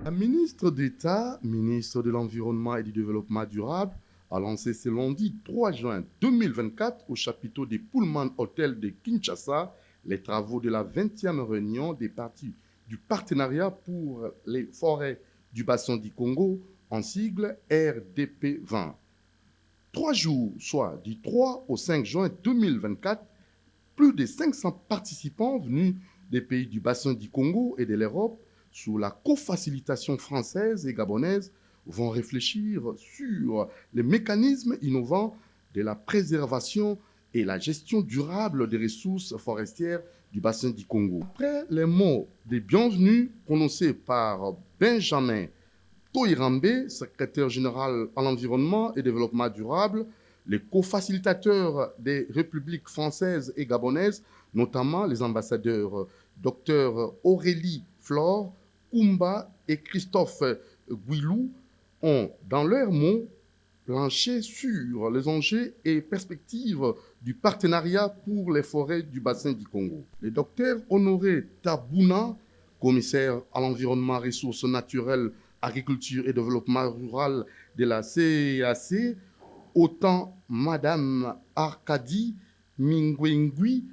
La ministre d'État, ministre de l'Environnement et du Développement durable, a lancé ce lundi 3 juin 2024 au chapiteau des Pullman Hotel de Kinshasa les travaux de la 20e réunion des parties du partenariat pour les forêts du bassin du Congo, en sigle RDP 20. 3 jours, soit du 3 au 5 juin 2024, plus de 500 participants venus des pays du bassin du Congo et de l'Europe, sous la cofacilitation française et gabonaise, vont réfléchir sur les mécanismes innovants de la préservation et la gestion durable des ressources forestières du bassin du Congo. Après les mots de bienvenue prononcés par Benjamin Toirambe, secrétaire général à l'environnement et développement durable, les co-facilitateurs des républiques françaises et gabonaises, notamment les ambassadeurs Dr Aurélie Flore, Kumba et Christophe Guilou, ont, dans leurs mots, planché sur les enjeux et perspectives du partenariat pour les forêts du bassin du Congo. Le docteur Honoré Tabouna, commissaire à l'environnement, ressources naturelles, agriculture et développement rural de la CEAC, autant Madame Arcadie Mingwengui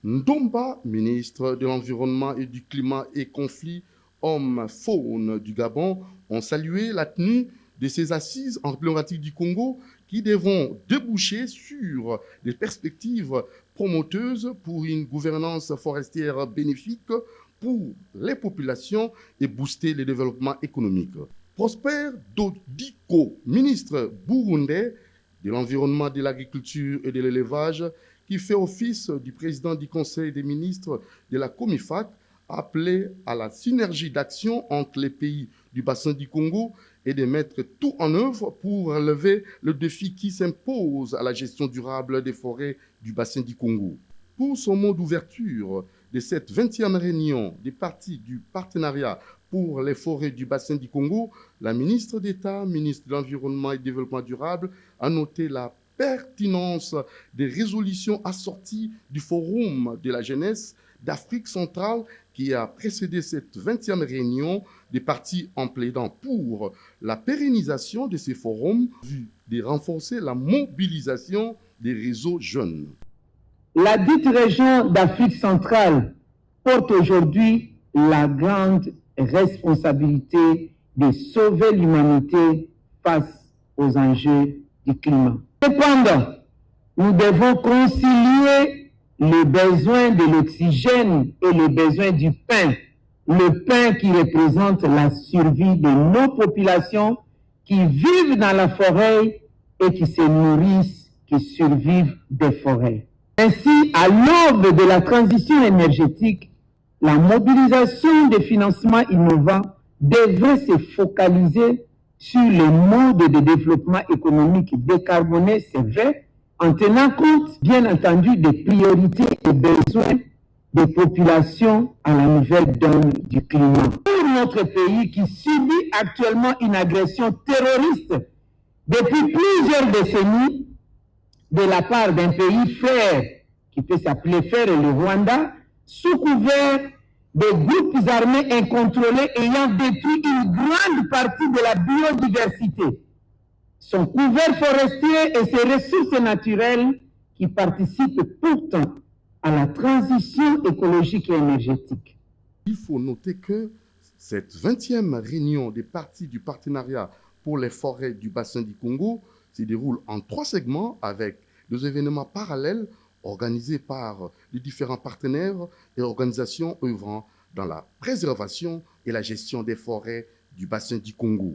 Ndomba, ministre de l'Environnement et du Climat et Conflits Hommes-Faune du Gabon, ont salué la tenue de ces assises emblématiques du Congo qui devront déboucher sur des perspectives promoteuses pour une gouvernance forestière bénéfique pour les populations et booster le développement économique. Prosper Dodiko, ministre burundais de l'Environnement, de l'Agriculture et de l'Élevage, qui fait office du président du Conseil des ministres de la COMIFAC, a appelé à la synergie d'action entre les pays du bassin du Congo et de mettre tout en œuvre pour relever le défi qui s'impose à la gestion durable des forêts du bassin du Congo. Pour son mot d'ouverture de cette 20e réunion des parties du partenariat pour les forêts du bassin du Congo, la ministre d'État, ministre de l'Environnement et du Développement durable, a noté la pertinence des résolutions assorties du Forum de la jeunesse d'Afrique centrale qui a précédé cette 20e réunion des parties en plaidant pour la pérennisation de ces forums, vu de renforcer la mobilisation des réseaux jeunes. La dite région d'Afrique centrale porte aujourd'hui la grande responsabilité de sauver l'humanité face aux enjeux du climat. Cependant, nous devons concilier le besoin de l'oxygène et le besoin du pain. Le pain qui représente la survie de nos populations qui vivent dans la forêt et qui se nourrissent, qui survivent des forêts. Ainsi, à l'aube de la transition énergétique, la mobilisation des financements innovants devrait se focaliser sur les modes de développement économique décarboné, c'est vrai, en tenant compte, bien entendu, des priorités et besoins des populations à la nouvelle donne du climat. Pour notre pays qui subit actuellement une agression terroriste depuis plusieurs décennies de la part d'un pays frère, qui peut s'appeler frère, le Rwanda, sous couvert des groupes armés incontrôlés ayant détruit une grande partie de la biodiversité, son couvert forestier et ses ressources naturelles qui participent pourtant à la transition écologique et énergétique. Il faut noter que cette 20e réunion des parties du partenariat pour les forêts du bassin du Congo se déroule en 3 segments avec 2 événements parallèles organisés par les différents partenaires et organisations œuvrant dans la préservation et la gestion des forêts du bassin du Congo.